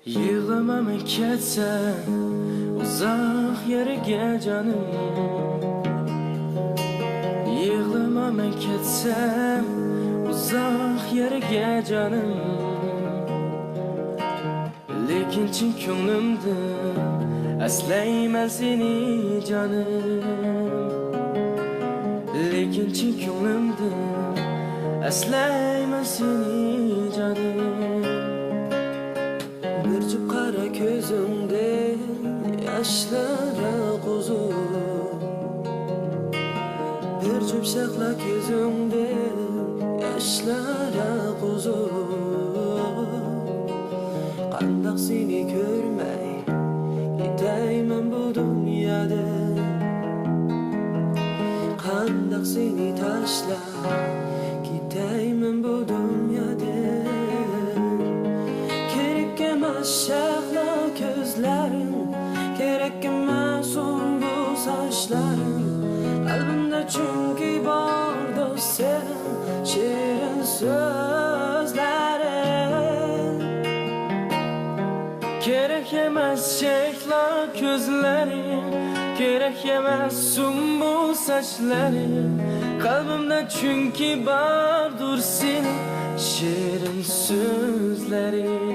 Yığlamam ketsen uzak yere canım. Yığlamam ketsem uzak yere canım. Lekin chin ko'nglimda aslayman seni canım. Lekin chin ko'nglimda aslayman seni canım. Bir cüp qara ko'zimda yoshlara qo'zib, bir cüp shahla ko'zimda yoshlara qo'zib. Qandoq seni ko'rmay ketayman bu dunyoda, qandoq seni tashlab ketayman bu dunyoda. Kerak emas shahlo ko'zlaring, kerak emas bu sochlaring. Qalbimda chunki bordir sening shirin so'zlaring. Kerak emas shahlo ko'zlaring, kerak emas bu sochlaring. Qalbimda chunki bordir sening shirin so'zlaring.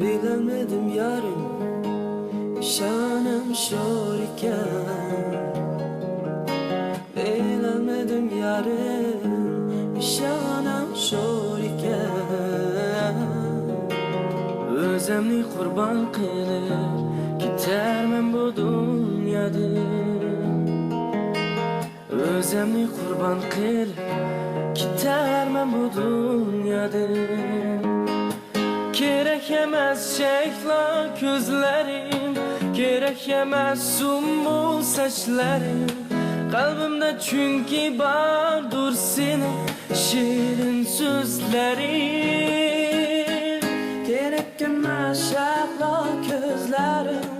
Bilemedim yarın şanım şor iken. Bilemedim yarın şanım şor iken. Özümni kurban qilib ketarman bu dunyoda. Özümni kurban qilib ketarman bu dunyoda. Kerak emas shahlo ko'zlaring, kerak emas bu sochlaring. Qalbimda chunki bordir sening shirin so'zlaring. Kerak emas shahlo ko'zlaring,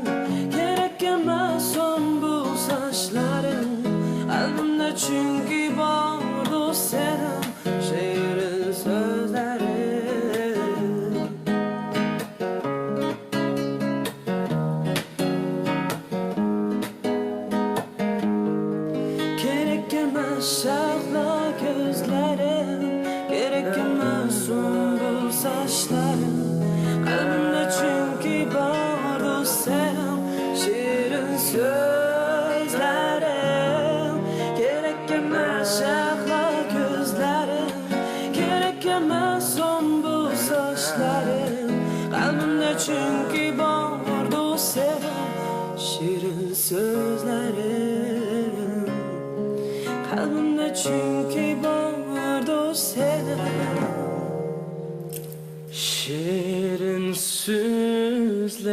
kerak emas bu sochlaring. Qalbimda chunki bordir sening shirin so'zlaring. Shahlo ko'zlaring, kerak emas bu sochlaring. Qalbimda chunki bordir sening shirin so'zlaring. Kerak emas shahlo ko'zlaring, kerak emas bu sochlaring. Qalbimda chunki bordir sening shirin so'zlaring. Qalbimda chunki bordir sening shirin so'zlaring.